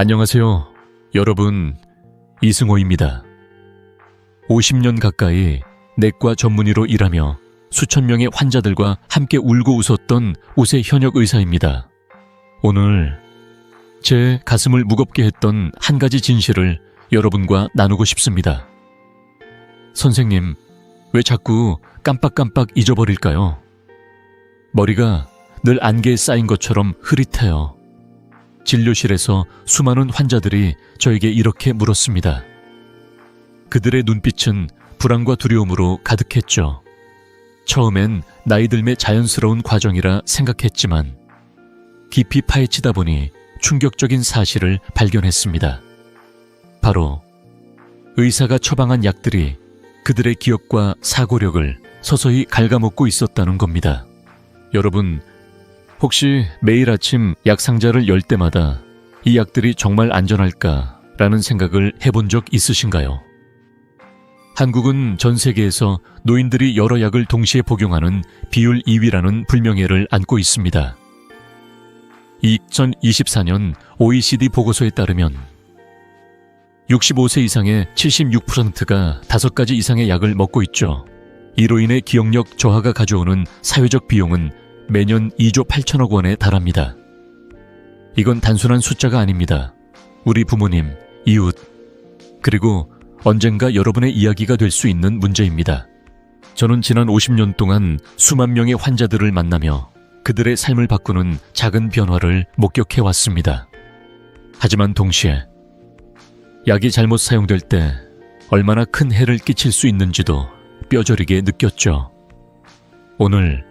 안녕하세요. 여러분, 이승호입니다. 50년 가까이 내과 전문의로 일하며 수천 명의 환자들과 함께 울고 웃었던 오세 현역 의사입니다. 오늘 제 가슴을 무겁게 했던 한 가지 진실을 여러분과 나누고 싶습니다. 선생님, 왜 자꾸 깜빡깜빡 잊어버릴까요? 머리가 늘 안개에 쌓인 것처럼 흐릿해요. 진료실에서 수많은 환자들이 저에게 이렇게 물었습니다. 그들의 눈빛은 불안과 두려움으로 가득했죠. 처음엔 나이 들매 자연스러운 과정이라 생각했지만 깊이 파헤치다 보니 충격적인 사실을 발견했습니다. 바로 의사가 처방한 약들이 그들의 기억과 사고력을 서서히 갉아먹고 있었다는 겁니다. 여러분, 혹시 매일 아침 약 상자를 열 때마다 이 약들이 정말 안전할까라는 생각을 해본 적 있으신가요? 한국은 전 세계에서 노인들이 여러 약을 동시에 복용하는 비율 2위라는 불명예를 안고 있습니다. 2024년 OECD 보고서에 따르면 65세 이상의 76%가 5가지 이상의 약을 먹고 있죠. 이로 인해 기억력 저하가 가져오는 사회적 비용은 매년 2조 8천억 원에 달합니다. 이건 단순한 숫자가 아닙니다. 우리 부모님, 이웃, 그리고 언젠가 여러분의 이야기가 될 수 있는 문제입니다. 저는 지난 50년 동안 수만 명의 환자들을 만나며 그들의 삶을 바꾸는 작은 변화를 목격해 왔습니다. 하지만 동시에 약이 잘못 사용될 때 얼마나 큰 해를 끼칠 수 있는지도 뼈저리게 느꼈죠. 오늘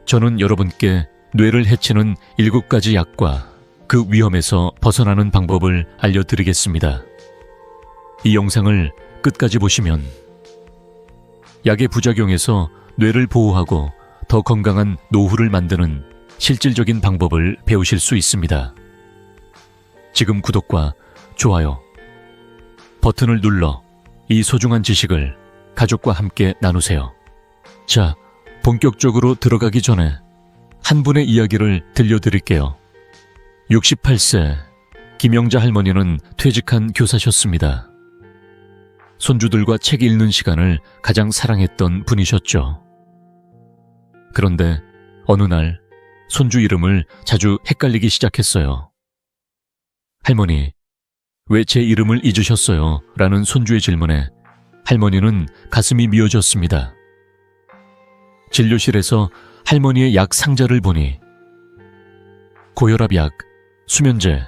저는 여러분께 뇌를 해치는 7가지 약과 그 위험에서 벗어나는 방법을 알려드리겠습니다. 이 영상을 끝까지 보시면 약의 부작용에서 뇌를 보호하고 더 건강한 노후를 만드는 실질적인 방법을 배우실 수 있습니다. 지금 구독과 좋아요 버튼을 눌러 이 소중한 지식을 가족과 함께 나누세요. 자, 본격적으로 들어가기 전에 한 분의 이야기를 들려드릴게요. 68세 김영자 할머니는 퇴직한 교사셨습니다. 손주들과 책 읽는 시간을 가장 사랑했던 분이셨죠. 그런데 어느 날 손주 이름을 자주 헷갈리기 시작했어요. 할머니, 왜 제 이름을 잊으셨어요? 라는 손주의 질문에 할머니는 가슴이 미어졌습니다. 진료실에서 할머니의 약 상자를 보니 고혈압 약, 수면제,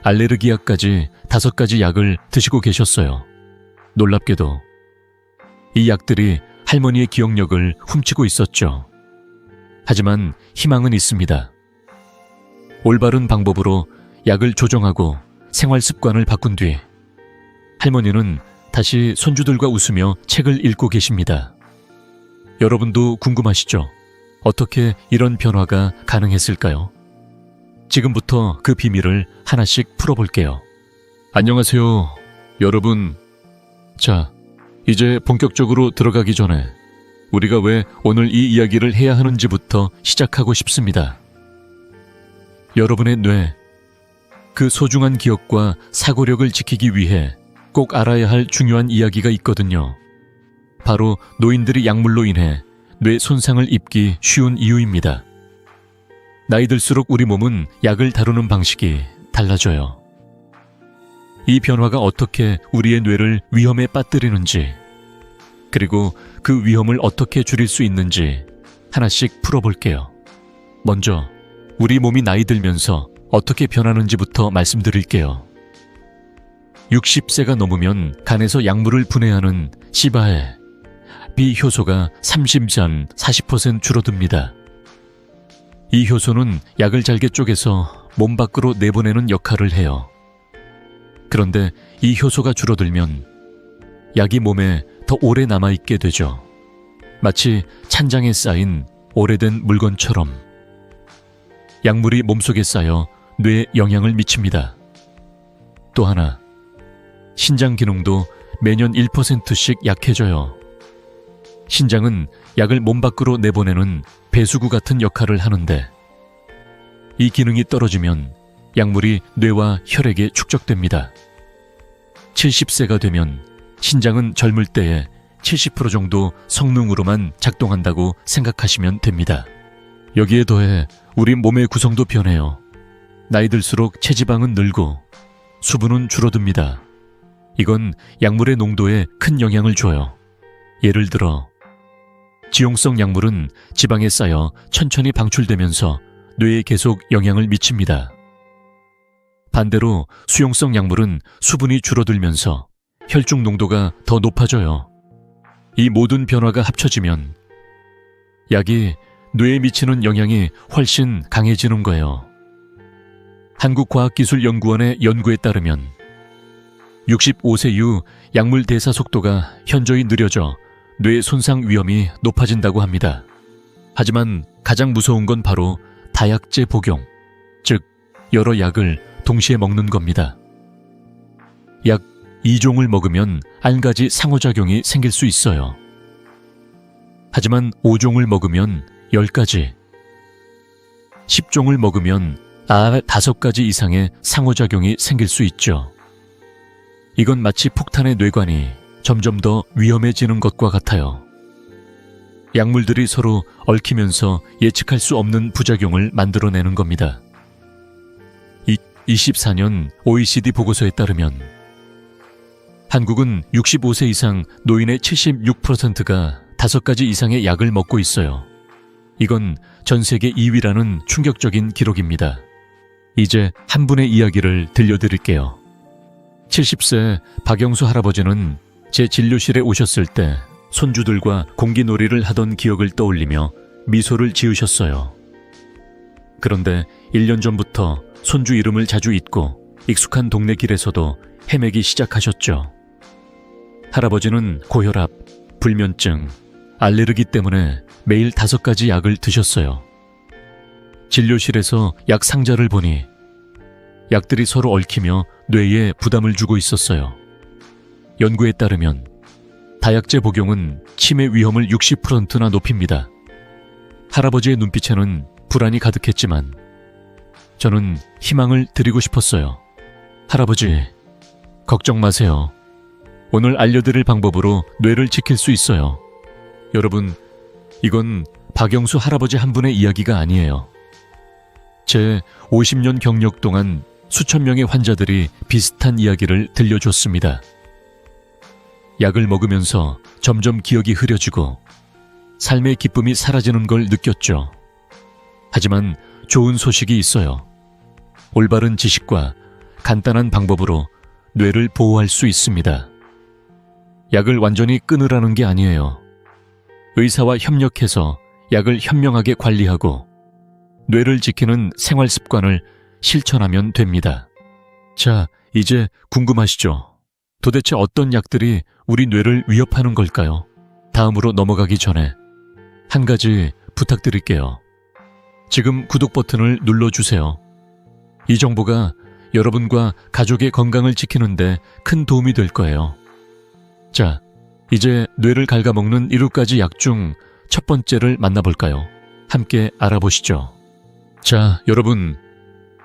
알레르기 약까지 5가지 약을 드시고 계셨어요. 놀랍게도 이 약들이 할머니의 기억력을 훔치고 있었죠. 하지만 희망은 있습니다. 올바른 방법으로 약을 조정하고 생활 습관을 바꾼 뒤 할머니는 다시 손주들과 웃으며 책을 읽고 계십니다. 여러분도 궁금하시죠? 어떻게 이런 변화가 가능했을까요? 지금부터 그 비밀을 하나씩 풀어볼게요. 안녕하세요, 여러분. 자, 이제 본격적으로 들어가기 전에 우리가 왜 오늘 이 이야기를 해야 하는지부터 시작하고 싶습니다. 여러분의 뇌, 그 소중한 기억과 사고력을 지키기 위해 꼭 알아야 할 중요한 이야기가 있거든요. 바로 노인들이 약물로 인해 뇌 손상을 입기 쉬운 이유입니다. 나이 들수록 우리 몸은 약을 다루는 방식이 달라져요. 이 변화가 어떻게 우리의 뇌를 위험에 빠뜨리는지, 그리고 그 위험을 어떻게 줄일 수 있는지 하나씩 풀어볼게요. 먼저 우리 몸이 나이 들면서 어떻게 변하는지부터 말씀드릴게요. 60세가 넘으면 간에서 약물을 분해하는 시바해, 비효소가 30전 40% 줄어듭니다. 이 효소는 약을 잘게 쪼개서 몸 밖으로 내보내는 역할을 해요. 그런데 이 효소가 줄어들면 약이 몸에 더 오래 남아있게 되죠. 마치 찬장에 쌓인 오래된 물건처럼 약물이 몸속에 쌓여 뇌에 영향을 미칩니다. 또 하나, 신장 기능도 매년 1%씩 약해져요. 신장은 약을 몸 밖으로 내보내는 배수구 같은 역할을 하는데 이 기능이 떨어지면 약물이 뇌와 혈액에 축적됩니다. 70세가 되면 신장은 젊을 때에 70% 정도 성능으로만 작동한다고 생각하시면 됩니다. 여기에 더해 우리 몸의 구성도 변해요. 나이 들수록 체지방은 늘고 수분은 줄어듭니다. 이건 약물의 농도에 큰 영향을 줘요. 예를 들어 지용성 약물은 지방에 쌓여 천천히 방출되면서 뇌에 계속 영향을 미칩니다. 반대로 수용성 약물은 수분이 줄어들면서 혈중 농도가 더 높아져요. 이 모든 변화가 합쳐지면 약이 뇌에 미치는 영향이 훨씬 강해지는 거예요. 한국과학기술연구원의 연구에 따르면 65세 이후 약물 대사 속도가 현저히 느려져 뇌 손상 위험이 높아진다고 합니다. 하지만 가장 무서운 건 바로 다약제 복용, 즉 여러 약을 동시에 먹는 겁니다. 약 2종을 먹으면 1가지 상호작용이 생길 수 있어요. 하지만 5종을 먹으면 10가지, 10종을 먹으면 5가지 이상의 상호작용이 생길 수 있죠. 이건 마치 폭탄의 뇌관이 점점 더 위험해지는 것과 같아요. 약물들이 서로 얽히면서 예측할 수 없는 부작용을 만들어내는 겁니다. 24년 OECD 보고서에 따르면 한국은 65세 이상 노인의 76%가 5가지 이상의 약을 먹고 있어요. 이건 전 세계 2위라는 충격적인 기록입니다. 이제 한 분의 이야기를 들려드릴게요. 70세 박영수 할아버지는 제 진료실에 오셨을 때 손주들과 공기놀이를 하던 기억을 떠올리며 미소를 지으셨어요. 그런데 1년 전부터 손주 이름을 자주 잊고 익숙한 동네 길에서도 헤매기 시작하셨죠. 할아버지는 고혈압, 불면증, 알레르기 때문에 매일 5가지 약을 드셨어요. 진료실에서 약 상자를 보니 약들이 서로 얽히며 뇌에 부담을 주고 있었어요. 연구에 따르면 다약제 복용은 치매 위험을 60%나 높입니다. 할아버지의 눈빛에는 불안이 가득했지만 저는 희망을 드리고 싶었어요. 할아버지, 걱정 마세요. 오늘 알려드릴 방법으로 뇌를 지킬 수 있어요. 여러분, 이건 박영수 할아버지 한 분의 이야기가 아니에요. 제 50년 경력 동안 수천 명의 환자들이 비슷한 이야기를 들려줬습니다. 약을 먹으면서 점점 기억이 흐려지고 삶의 기쁨이 사라지는 걸 느꼈죠. 하지만 좋은 소식이 있어요. 올바른 지식과 간단한 방법으로 뇌를 보호할 수 있습니다. 약을 완전히 끊으라는 게 아니에요. 의사와 협력해서 약을 현명하게 관리하고 뇌를 지키는 생활 습관을 실천하면 됩니다. 자, 이제 궁금하시죠? 도대체 어떤 약들이 우리 뇌를 위협하는 걸까요? 다음으로 넘어가기 전에 한 가지 부탁드릴게요. 지금 구독 버튼을 눌러주세요. 이 정보가 여러분과 가족의 건강을 지키는데 큰 도움이 될 거예요. 자, 이제 뇌를 갉아먹는 7가지 약 중 첫 번째를 만나볼까요? 함께 알아보시죠. 자, 여러분,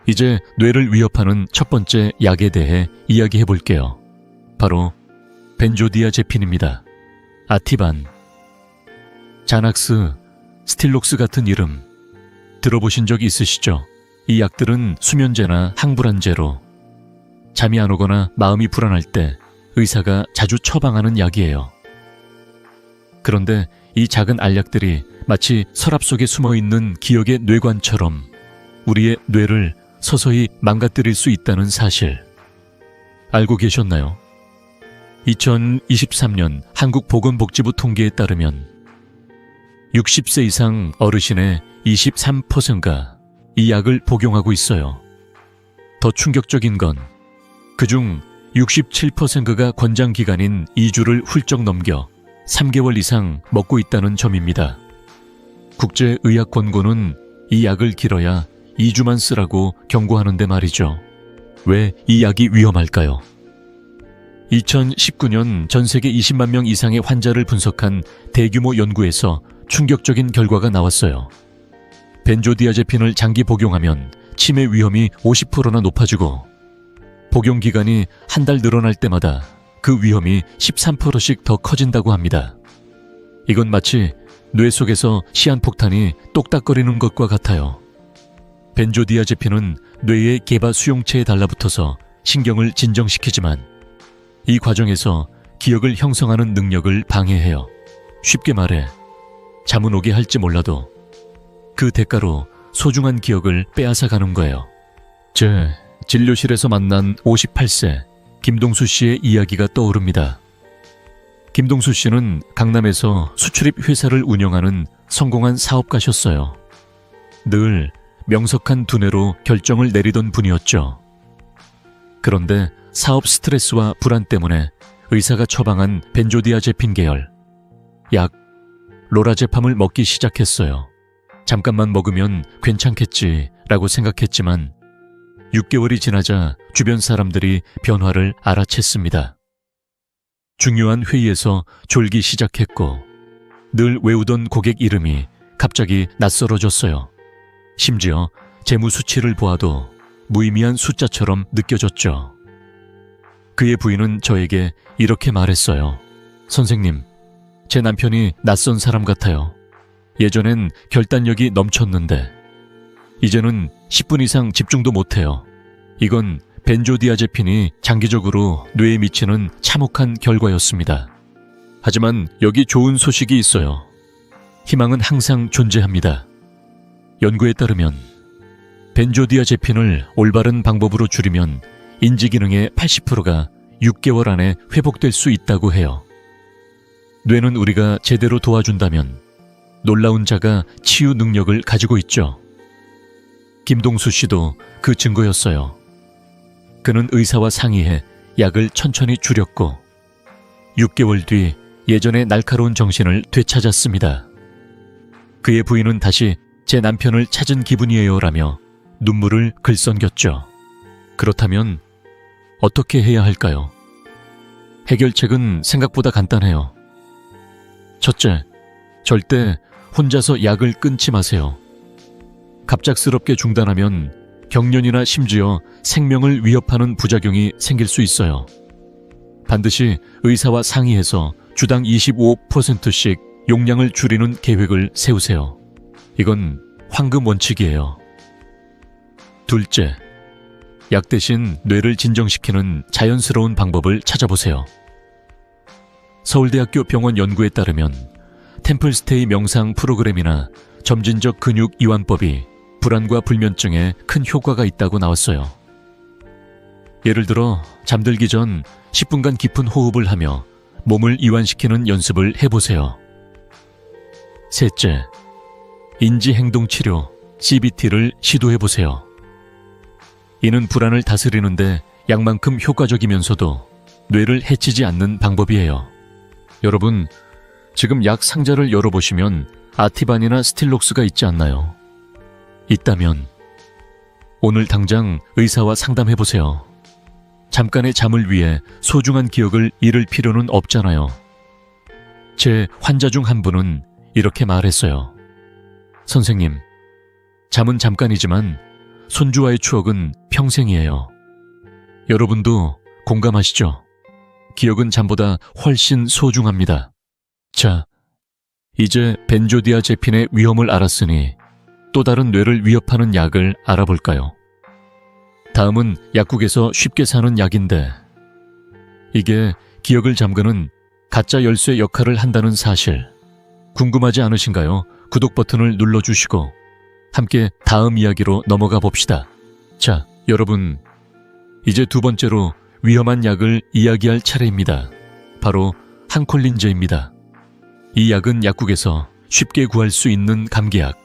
이제 뇌를 위협하는 첫 번째 약에 대해 이야기해 볼게요. 바로 벤조디아제핀입니다. 아티반, 자낙스, 스틸록스 같은 이름 들어보신 적 있으시죠? 이 약들은 수면제나 항불안제로 잠이 안 오거나 마음이 불안할 때 의사가 자주 처방하는 약이에요. 그런데 이 작은 알약들이 마치 서랍 속에 숨어있는 기억의 뇌관처럼 우리의 뇌를 서서히 망가뜨릴 수 있다는 사실 알고 계셨나요? 2023년 한국보건복지부 통계에 따르면 60세 이상 어르신의 23%가 이 약을 복용하고 있어요. 더 충격적인 건 그중 67%가 권장기간인 2주를 훌쩍 넘겨 3개월 이상 먹고 있다는 점입니다. 국제의학권고는 이 약을 길어야 2주만 쓰라고 경고하는데 말이죠. 왜 이 약이 위험할까요? 2019년 전 세계 20만 명 이상의 환자를 분석한 대규모 연구에서 충격적인 결과가 나왔어요. 벤조디아제핀을 장기 복용하면 치매 위험이 50%나 높아지고 복용 기간이 한 달 늘어날 때마다 그 위험이 13%씩 더 커진다고 합니다. 이건 마치 뇌 속에서 시한폭탄이 똑딱거리는 것과 같아요. 벤조디아제핀은 뇌의 개바 수용체에 달라붙어서 신경을 진정시키지만 이 과정에서 기억을 형성하는 능력을 방해해요. 쉽게 말해 잠은 오게 할지 몰라도 그 대가로 소중한 기억을 빼앗아가는 거예요. 제 진료실에서 만난 58세 김동수 씨의 이야기가 떠오릅니다. 김동수 씨는 강남에서 수출입 회사를 운영하는 성공한 사업가셨어요. 늘 명석한 두뇌로 결정을 내리던 분이었죠. 그런데 사업 스트레스와 불안 때문에 의사가 처방한 벤조디아제핀 계열 약 로라제팜을 먹기 시작했어요. 잠깐만 먹으면 괜찮겠지라고 생각했지만 6개월이 지나자 주변 사람들이 변화를 알아챘습니다. 중요한 회의에서 졸기 시작했고 늘 외우던 고객 이름이 갑자기 낯설어졌어요. 심지어 재무 수치를 보아도 무의미한 숫자처럼 느껴졌죠. 그의 부인은 저에게 이렇게 말했어요. 선생님, 제 남편이 낯선 사람 같아요. 예전엔 결단력이 넘쳤는데 이제는 10분 이상 집중도 못해요. 이건 벤조디아제핀이 장기적으로 뇌에 미치는 참혹한 결과였습니다. 하지만 여기 좋은 소식이 있어요. 희망은 항상 존재합니다. 연구에 따르면 벤조디아제핀을 올바른 방법으로 줄이면 인지기능의 80%가 6개월 안에 회복될 수 있다고 해요. 뇌는 우리가 제대로 도와준다면 놀라운 자가 치유 능력을 가지고 있죠. 김동수 씨도 그 증거였어요. 그는 의사와 상의해 약을 천천히 줄였고 6개월 뒤 예전의 날카로운 정신을 되찾았습니다. 그의 부인은 다시 제 남편을 찾은 기분이에요 라며 눈물을 글썽겼죠. 그렇다면 어떻게 해야 할까요? 해결책은 생각보다 간단해요. 첫째, 절대 혼자서 약을 끊지 마세요. 갑작스럽게 중단하면 경련이나 심지어 생명을 위협하는 부작용이 생길 수 있어요. 반드시 의사와 상의해서 주당 25%씩 용량을 줄이는 계획을 세우세요. 이건 황금 원칙이에요. 둘째, 약 대신 뇌를 진정시키는 자연스러운 방법을 찾아보세요. 서울대학교 병원 연구에 따르면 템플스테이 명상 프로그램이나 점진적 근육 이완법이 불안과 불면증에 큰 효과가 있다고 나왔어요. 예를 들어 잠들기 전 10분간 깊은 호흡을 하며 몸을 이완시키는 연습을 해보세요. 셋째, 인지행동치료 CBT를 시도해보세요. 이는 불안을 다스리는데 약만큼 효과적이면서도 뇌를 해치지 않는 방법이에요. 여러분, 지금 약 상자를 열어보시면 아티반이나 스틸록스가 있지 않나요? 있다면 오늘 당장 의사와 상담해보세요. 잠깐의 잠을 위해 소중한 기억을 잃을 필요는 없잖아요. 제 환자 중 한 분은 이렇게 말했어요. 선생님, 잠은 잠깐이지만 손주와의 추억은 평생이에요. 여러분도 공감하시죠? 기억은 잠보다 훨씬 소중합니다. 자, 이제 벤조디아제핀의 위험을 알았으니 또 다른 뇌를 위협하는 약을 알아볼까요? 다음은 약국에서 쉽게 사는 약인데 이게 기억을 잠그는 가짜 열쇠 역할을 한다는 사실 궁금하지 않으신가요? 구독 버튼을 눌러주시고 함께 다음 이야기로 넘어가 봅시다. 자, 여러분, 이제 두 번째로 위험한 약을 이야기할 차례입니다. 바로 항콜린제입니다. 이 약은 약국에서 쉽게 구할 수 있는 감기약,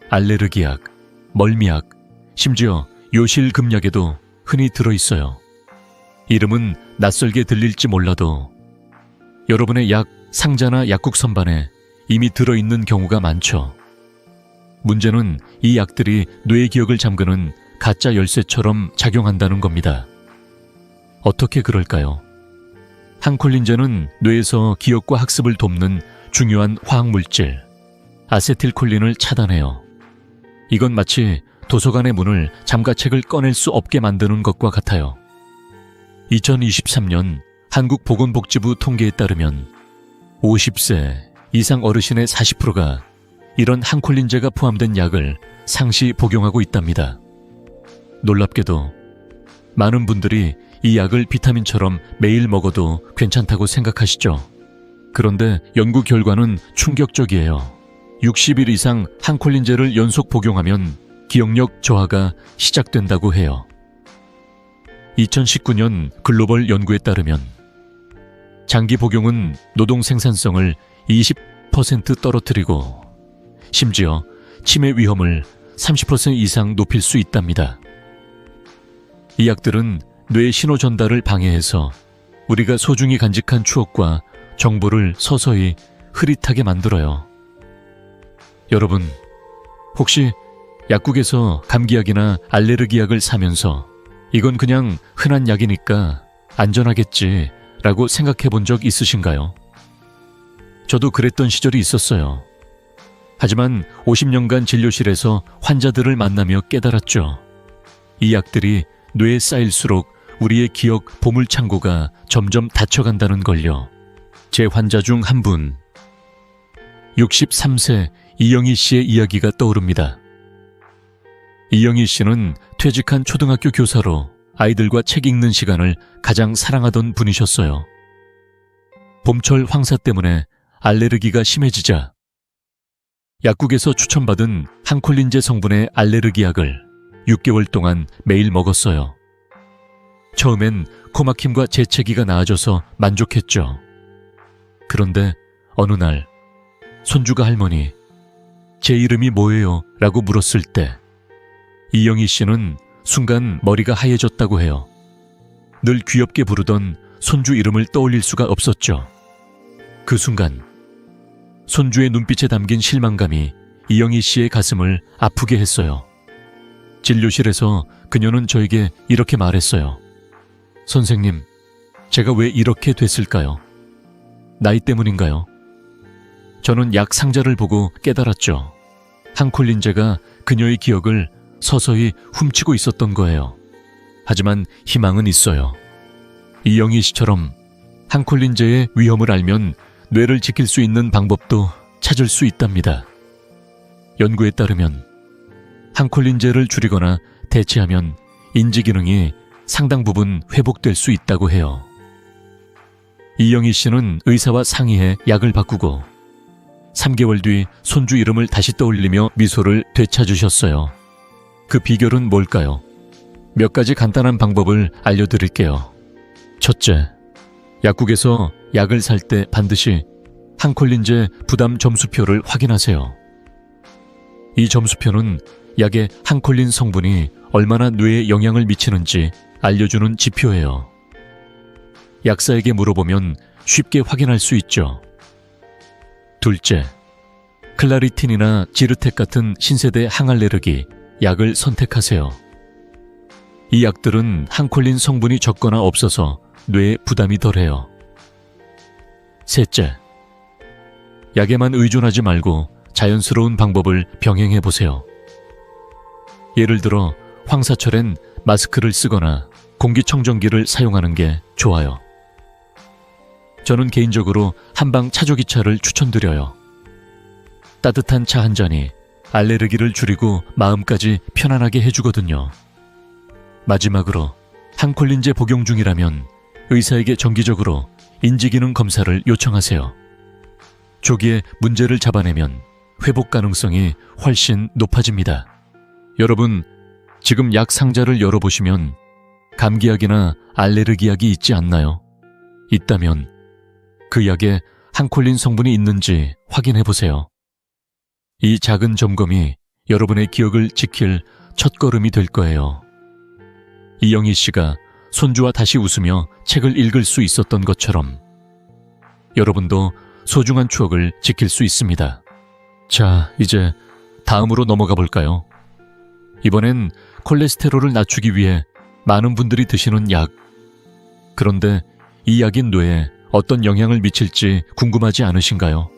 알레르기약, 멀미약, 심지어 요실금약에도 흔히 들어있어요. 이름은 낯설게 들릴지 몰라도 여러분의 약 상자나 약국 선반에 이미 들어있는 경우가 많죠. 문제는 이 약들이 뇌의 기억을 잠그는 가짜 열쇠처럼 작용한다는 겁니다. 어떻게 그럴까요? 항콜린제는 뇌에서 기억과 학습을 돕는 중요한 화학물질, 아세틸콜린을 차단해요. 이건 마치 도서관의 문을 잠가 책을 꺼낼 수 없게 만드는 것과 같아요. 2023년 한국보건복지부 통계에 따르면 50세 이상 어르신의 40%가 이런 항콜린제가 포함된 약을 상시 복용하고 있답니다. 놀랍게도 많은 분들이 이 약을 비타민처럼 매일 먹어도 괜찮다고 생각하시죠? 그런데 연구 결과는 충격적이에요. 60일 이상 항콜린제를 연속 복용하면 기억력 저하가 시작된다고 해요. 2019년 글로벌 연구에 따르면 장기 복용은 노동 생산성을 20% 떨어뜨리고 심지어 치매 위험을 30% 이상 높일 수 있답니다. 이 약들은 뇌 신호 전달을 방해해서 우리가 소중히 간직한 추억과 정보를 서서히 흐릿하게 만들어요. 여러분, 혹시 약국에서 감기약이나 알레르기 약을 사면서 이건 그냥 흔한 약이니까 안전하겠지 라고 생각해 본 적 있으신가요? 저도 그랬던 시절이 있었어요. 하지만 50년간 진료실에서 환자들을 만나며 깨달았죠. 이 약들이 뇌에 쌓일수록 우리의 기억 보물창고가 점점 닫혀간다는 걸요. 제 환자 중 한 분, 63세 이영희 씨의 이야기가 떠오릅니다. 이영희 씨는 퇴직한 초등학교 교사로 아이들과 책 읽는 시간을 가장 사랑하던 분이셨어요. 봄철 황사 때문에 알레르기가 심해지자 약국에서 추천받은 항콜린제 성분의 알레르기 약을 6개월 동안 매일 먹었어요. 처음엔 코막힘과 재채기가 나아져서 만족했죠. 그런데 어느 날 손주가 할머니, 제 이름이 뭐예요? 라고 물었을 때 이영희 씨는 순간 머리가 하얘졌다고 해요. 늘 귀엽게 부르던 손주 이름을 떠올릴 수가 없었죠. 그 순간 손주의 눈빛에 담긴 실망감이 이영희 씨의 가슴을 아프게 했어요. 진료실에서 그녀는 저에게 이렇게 말했어요. 선생님, 제가 왜 이렇게 됐을까요? 나이 때문인가요? 저는 약 상자를 보고 깨달았죠. 항콜린제가 그녀의 기억을 서서히 훔치고 있었던 거예요. 하지만 희망은 있어요. 이영희 씨처럼 항콜린제의 위험을 알면 뇌를 지킬 수 있는 방법도 찾을 수 있답니다. 연구에 따르면 항콜린제를 줄이거나 대체하면 인지 기능이 상당 부분 회복될 수 있다고 해요. 이영희 씨는 의사와 상의해 약을 바꾸고 3개월 뒤 손주 이름을 다시 떠올리며 미소를 되찾으셨어요. 그 비결은 뭘까요? 몇 가지 간단한 방법을 알려드릴게요. 첫째, 약국에서 약을 살 때 반드시 항콜린제 부담 점수표를 확인하세요. 이 점수표는 약의 항콜린 성분이 얼마나 뇌에 영향을 미치는지 알려주는 지표예요. 약사에게 물어보면 쉽게 확인할 수 있죠. 둘째, 클라리틴이나 지르텍 같은 신세대 항알레르기 약을 선택하세요. 이 약들은 항콜린 성분이 적거나 없어서 뇌에 부담이 덜해요. 셋째, 약에만 의존하지 말고 자연스러운 방법을 병행해 보세요. 예를 들어 황사철엔 마스크를 쓰거나 공기청정기를 사용하는 게 좋아요. 저는 개인적으로 한방 차조기차를 추천드려요. 따뜻한 차 한 잔이 알레르기를 줄이고 마음까지 편안하게 해주거든요. 마지막으로 항콜린제 복용 중이라면 의사에게 정기적으로 인지기능 검사를 요청하세요. 조기에 문제를 잡아내면 회복 가능성이 훨씬 높아집니다. 여러분, 지금 약 상자를 열어보시면 감기약이나 알레르기약이 있지 않나요? 있다면 그 약에 항콜린 성분이 있는지 확인해보세요. 이 작은 점검이 여러분의 기억을 지킬 첫걸음이 될 거예요. 이영희 씨가 손주와 다시 웃으며 책을 읽을 수 있었던 것처럼 여러분도 소중한 추억을 지킬 수 있습니다. 자, 이제 다음으로 넘어가 볼까요? 이번엔 콜레스테롤을 낮추기 위해 많은 분들이 드시는 약. 그런데 이 약이 뇌에 어떤 영향을 미칠지 궁금하지 않으신가요?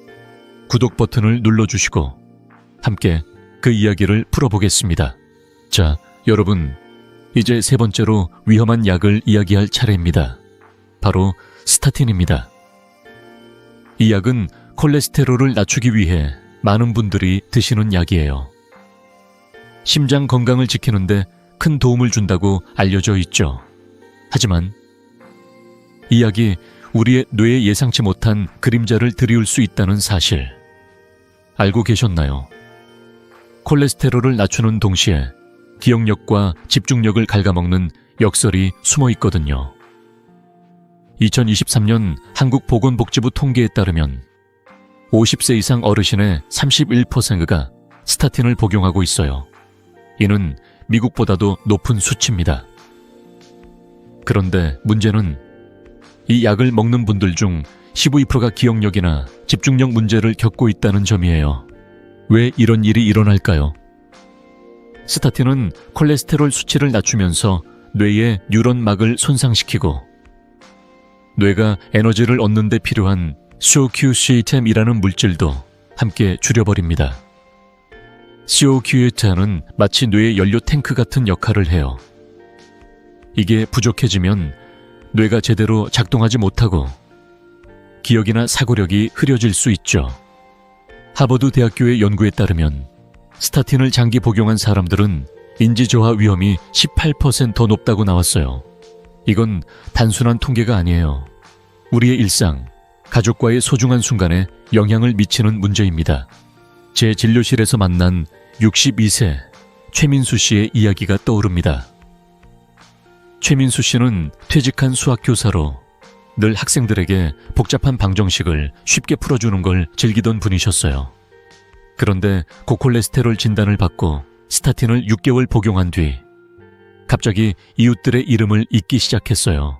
구독 버튼을 눌러주시고 함께 그 이야기를 풀어보겠습니다. 자, 여러분, 이제 세 번째로 위험한 약을 이야기할 차례입니다. 바로 스타틴입니다. 이 약은 콜레스테롤을 낮추기 위해 많은 분들이 드시는 약이에요. 심장 건강을 지키는데 큰 도움을 준다고 알려져 있죠. 하지만 이 약이 우리의 뇌에 예상치 못한 그림자를 들이울 수 있다는 사실 알고 계셨나요? 콜레스테롤을 낮추는 동시에 기억력과 집중력을 갉아먹는 역설이 숨어 있거든요. 2023년 한국보건복지부 통계에 따르면 50세 이상 어르신의 31%가 스타틴을 복용하고 있어요. 이는 미국보다도 높은 수치입니다. 그런데 문제는 이 약을 먹는 분들 중 12%가 기억력이나 집중력 문제를 겪고 있다는 점이에요. 왜 이런 일이 일어날까요? 스타틴은 콜레스테롤 수치를 낮추면서 뇌의 뉴런막을 손상시키고 뇌가 에너지를 얻는 데 필요한 CoQ10이라는 물질도 함께 줄여버립니다. CoQ10은 마치 뇌의 연료 탱크 같은 역할을 해요. 이게 부족해지면 뇌가 제대로 작동하지 못하고 기억이나 사고력이 흐려질 수 있죠. 하버드 대학교의 연구에 따르면 스타틴을 장기 복용한 사람들은 인지 저하 위험이 18% 더 높다고 나왔어요. 이건 단순한 통계가 아니에요. 우리의 일상, 가족과의 소중한 순간에 영향을 미치는 문제입니다. 제 진료실에서 만난 62세 최민수 씨의 이야기가 떠오릅니다. 최민수 씨는 퇴직한 수학교사로 늘 학생들에게 복잡한 방정식을 쉽게 풀어주는 걸 즐기던 분이셨어요. 그런데 고콜레스테롤 진단을 받고 스타틴을 6개월 복용한 뒤 갑자기 이웃들의 이름을 잊기 시작했어요.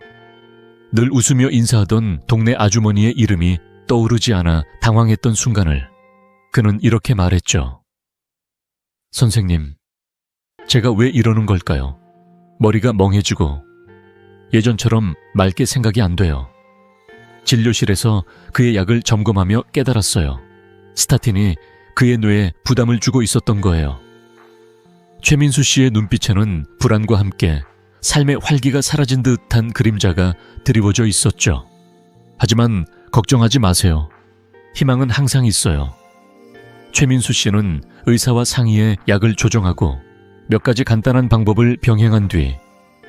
늘 웃으며 인사하던 동네 아주머니의 이름이 떠오르지 않아 당황했던 순간을 그는 이렇게 말했죠. 선생님, 제가 왜 이러는 걸까요? 머리가 멍해지고 예전처럼 맑게 생각이 안 돼요. 진료실에서 그의 약을 점검하며 깨달았어요. 스타틴이 그의 뇌에 부담을 주고 있었던 거예요. 최민수 씨의 눈빛에는 불안과 함께 삶의 활기가 사라진 듯한 그림자가 드리워져 있었죠. 하지만 걱정하지 마세요. 희망은 항상 있어요. 최민수 씨는 의사와 상의해 약을 조정하고 몇 가지 간단한 방법을 병행한 뒤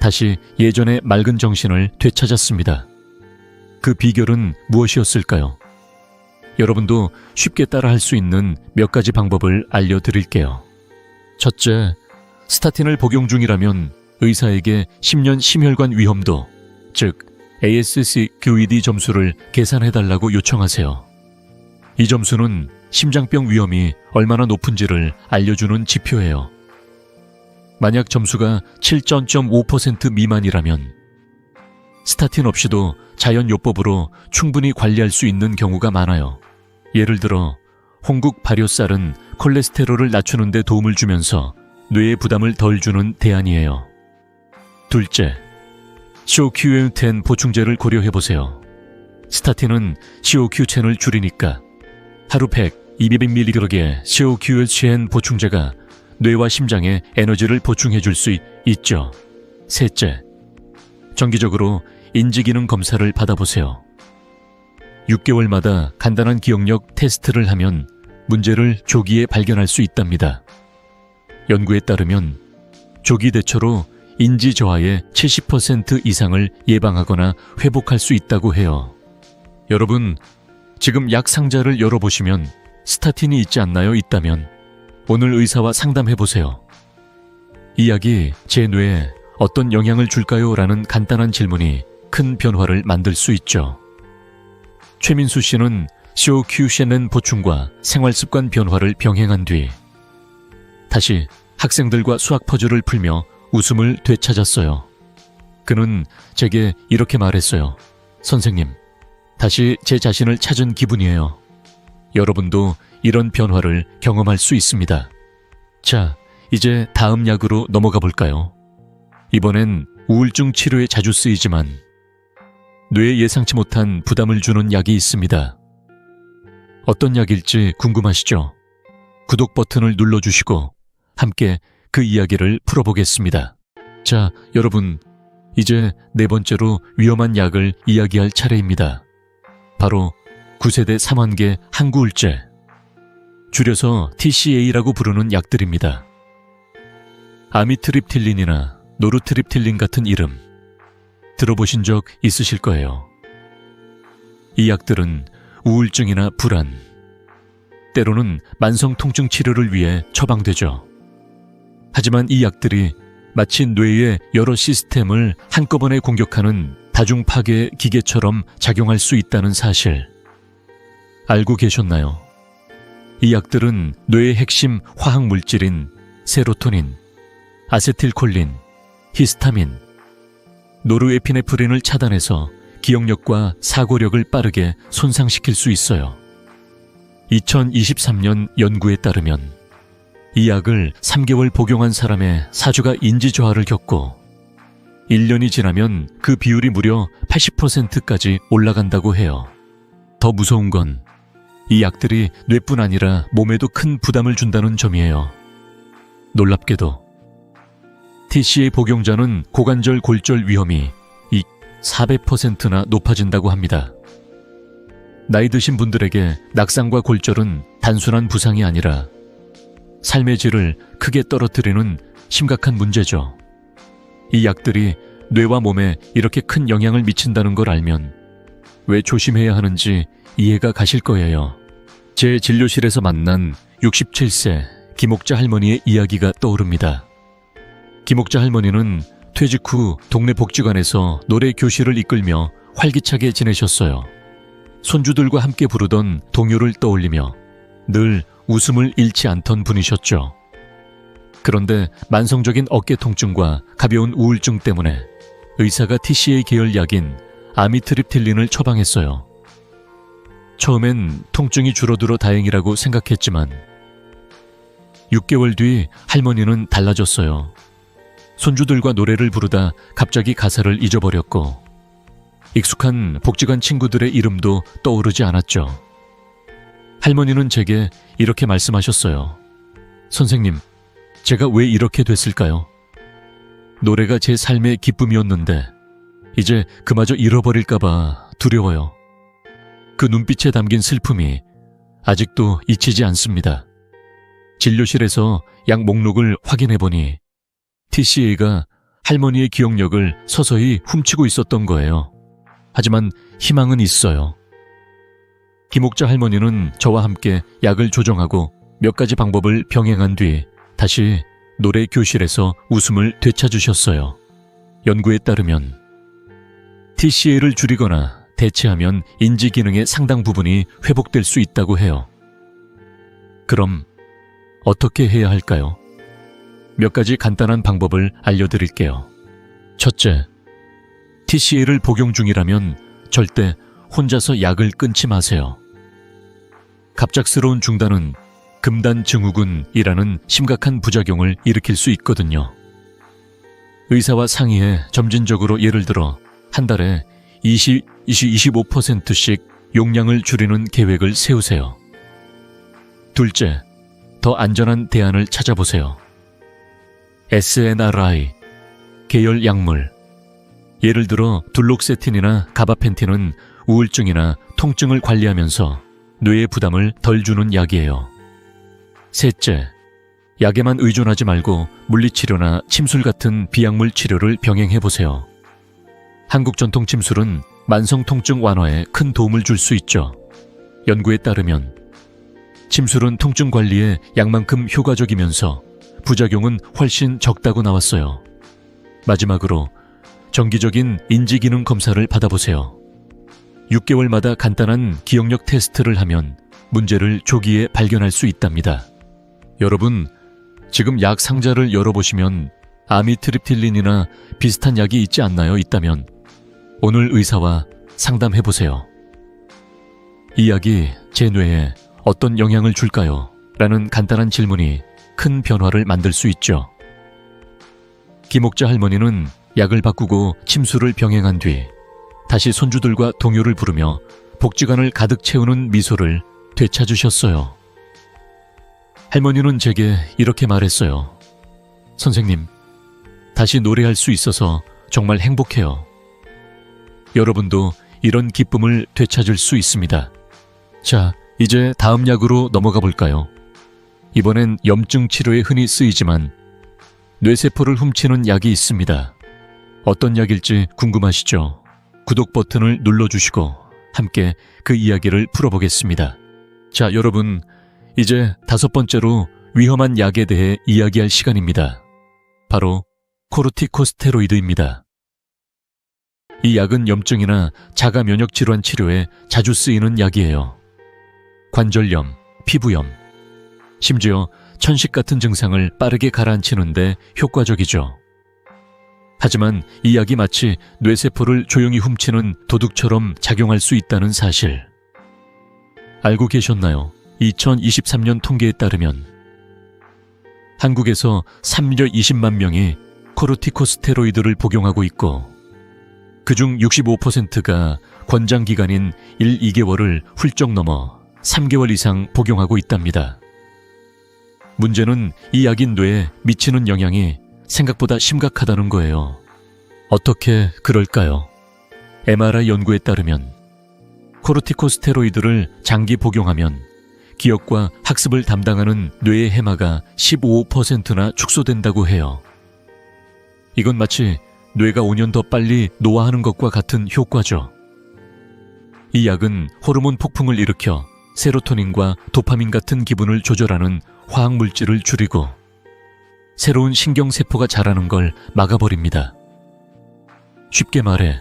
다시 예전의 맑은 정신을 되찾았습니다. 그 비결은 무엇이었을까요? 여러분도 쉽게 따라할 수 있는 몇 가지 방법을 알려드릴게요. 첫째, 스타틴을 복용 중이라면 의사에게 10년 심혈관 위험도, 즉 ASC-QED 점수를 계산해달라고 요청하세요. 이 점수는 심장병 위험이 얼마나 높은지를 알려주는 지표예요. 만약 점수가 7.5% 미만이라면 스타틴 없이도 자연요법으로 충분히 관리할 수 있는 경우가 많아요. 예를 들어 홍국 발효쌀은 콜레스테롤을 낮추는 데 도움을 주면서 뇌에 부담을 덜 주는 대안이에요. 둘째, CoQ10 보충제를 고려해보세요. 스타틴은 CoQ10을 줄이니까 하루 100, 200mg의 CoQ10 보충제가 뇌와 심장에 에너지를 보충해줄 수 있죠. 셋째, 정기적으로 인지기능 검사를 받아보세요. 6개월마다 간단한 기억력 테스트를 하면 문제를 조기에 발견할 수 있답니다. 연구에 따르면 조기 대처로 인지 저하의 70% 이상을 예방하거나 회복할 수 있다고 해요. 여러분, 지금 약 상자를 열어보시면 스타틴이 있지 않나요? 있다면 오늘 의사와 상담해보세요. 이 약이 제 뇌에 어떤 영향을 줄까요? 라는 간단한 질문이 큰 변화를 만들 수 있죠. 최민수 씨는 CoQ10 보충과 생활습관 변화를 병행한 뒤 다시 학생들과 수학 퍼즐을 풀며 웃음을 되찾았어요. 그는 제게 이렇게 말했어요. 선생님, 다시 제 자신을 찾은 기분이에요. 여러분도 이런 변화를 경험할 수 있습니다. 자, 이제 다음 약으로 넘어가 볼까요? 이번엔 우울증 치료에 자주 쓰이지만 뇌에 예상치 못한 부담을 주는 약이 있습니다. 어떤 약일지 궁금하시죠? 구독 버튼을 눌러주시고 함께 그 이야기를 풀어보겠습니다. 자, 여러분, 이제 네 번째로 위험한 약을 이야기할 차례입니다. 바로 9세대 삼환계 항구울제, 줄여서 TCA라고 부르는 약들입니다. 아미트립틸린이나 노르트립틸린 같은 이름 들어보신 적 있으실 거예요. 이 약들은 우울증이나 불안, 때로는 만성 통증 치료를 위해 처방되죠. 하지만 이 약들이 마치 뇌의 여러 시스템을 한꺼번에 공격하는 다중파괴 기계처럼 작용할 수 있다는 사실 알고 계셨나요? 이 약들은 뇌의 핵심 화학 물질인 세로토닌, 아세틸콜린, 히스타민, 노르에피네프린을 차단해서 기억력과 사고력을 빠르게 손상시킬 수 있어요. 2023년 연구에 따르면 이 약을 3개월 복용한 사람의 사주가 인지저하를 겪고 1년이 지나면 그 비율이 무려 80%까지 올라간다고 해요. 더 무서운 건 이 약들이 뇌뿐 아니라 몸에도 큰 부담을 준다는 점이에요. 놀랍게도 TCA 복용자는 고관절 골절 위험이 400%나 높아진다고 합니다. 나이 드신 분들에게 낙상과 골절은 단순한 부상이 아니라 삶의 질을 크게 떨어뜨리는 심각한 문제죠. 이 약들이 뇌와 몸에 이렇게 큰 영향을 미친다는 걸 알면 왜 조심해야 하는지 이해가 가실 거예요. 제 진료실에서 만난 67세 김옥자 할머니의 이야기가 떠오릅니다. 김옥자 할머니는 퇴직 후 동네 복지관에서 노래 교실을 이끌며 활기차게 지내셨어요. 손주들과 함께 부르던 동요를 떠올리며 늘 웃음을 잃지 않던 분이셨죠. 그런데 만성적인 어깨 통증과 가벼운 우울증 때문에 의사가 TCA 계열 약인 아미트립틸린을 처방했어요. 처음엔 통증이 줄어들어 다행이라고 생각했지만 6개월 뒤 할머니는 달라졌어요. 손주들과 노래를 부르다 갑자기 가사를 잊어버렸고 익숙한 복지관 친구들의 이름도 떠오르지 않았죠. 할머니는 제게 이렇게 말씀하셨어요. 선생님, 제가 왜 이렇게 됐을까요? 노래가 제 삶의 기쁨이었는데 이제 그마저 잃어버릴까봐 두려워요. 그 눈빛에 담긴 슬픔이 아직도 잊히지 않습니다. 진료실에서 약 목록을 확인해보니 TCA가 할머니의 기억력을 서서히 훔치고 있었던 거예요. 하지만 희망은 있어요. 김옥자 할머니는 저와 함께 약을 조정하고 몇 가지 방법을 병행한 뒤 다시 노래 교실에서 웃음을 되찾으셨어요. 연구에 따르면 TCA를 줄이거나 대체하면 인지 기능의 상당 부분이 회복될 수 있다고 해요. 그럼 어떻게 해야 할까요? 몇 가지 간단한 방법을 알려드릴게요. 첫째, TCA를 복용 중이라면 절대 혼자서 약을 끊지 마세요. 갑작스러운 중단은 금단 증후군이라는 심각한 부작용을 일으킬 수 있거든요. 의사와 상의해 점진적으로 예를 들어 한 달에 25%씩 용량을 줄이는 계획을 세우세요. 둘째, 더 안전한 대안을 찾아보세요. SNRI, 계열 약물, 예를 들어 둘록세틴이나 가바펜틴은 우울증이나 통증을 관리하면서 뇌의 부담을 덜 주는 약이에요. 셋째, 약에만 의존하지 말고 물리치료나 침술 같은 비약물 치료를 병행해보세요. 한국 전통 침술은 만성 통증 완화에 큰 도움을 줄 수 있죠. 연구에 따르면 침술은 통증 관리에 약만큼 효과적이면서 부작용은 훨씬 적다고 나왔어요. 마지막으로 정기적인 인지기능 검사를 받아보세요. 6개월마다 간단한 기억력 테스트를 하면 문제를 조기에 발견할 수 있답니다. 여러분, 지금 약 상자를 열어보시면 아미트립틸린이나 비슷한 약이 있지 않나요? 있다면 오늘 의사와 상담해보세요. 이 약이 제 뇌에 어떤 영향을 줄까요? 라는 간단한 질문이 큰 변화를 만들 수 있죠. 김옥자 할머니는 약을 바꾸고 침술을 병행한 뒤 다시 손주들과 동요를 부르며 복지관을 가득 채우는 미소를 되찾으셨어요. 할머니는 제게 이렇게 말했어요. 선생님, 다시 노래할 수 있어서 정말 행복해요. 여러분도 이런 기쁨을 되찾을 수 있습니다. 자, 이제 다음 약으로 넘어가 볼까요? 이번엔 염증 치료에 흔히 쓰이지만 뇌세포를 훔치는 약이 있습니다. 어떤 약일지 궁금하시죠? 구독 버튼을 눌러주시고 함께 그 이야기를 풀어보겠습니다. 자, 여러분, 이제 5번째로 위험한 약에 대해 이야기할 시간입니다. 바로 코르티코스테로이드입니다. 이 약은 염증이나 자가 면역 질환 치료에 자주 쓰이는 약이에요. 관절염, 피부염, 심지어 천식 같은 증상을 빠르게 가라앉히는데 효과적이죠. 하지만 이 약이 마치 뇌세포를 조용히 훔치는 도둑처럼 작용할 수 있다는 사실. 알고 계셨나요? 2023년 통계에 따르면 한국에서 320만 명이 코르티코스테로이드를 복용하고 있고 그중 65%가 권장기간인 1, 2개월을 훌쩍 넘어 3개월 이상 복용하고 있답니다. 문제는 이 약이 뇌에 미치는 영향이 생각보다 심각하다는 거예요. 어떻게 그럴까요? MRI 연구에 따르면 코르티코스테로이드를 장기 복용하면 기억과 학습을 담당하는 뇌의 해마가 15%나 축소된다고 해요. 이건 마치 뇌가 5년 더 빨리 노화하는 것과 같은 효과죠. 이 약은 호르몬 폭풍을 일으켜 세로토닌과 도파민 같은 기분을 조절하는 화학물질을 줄이고 새로운 신경세포가 자라는 걸 막아버립니다. 쉽게 말해,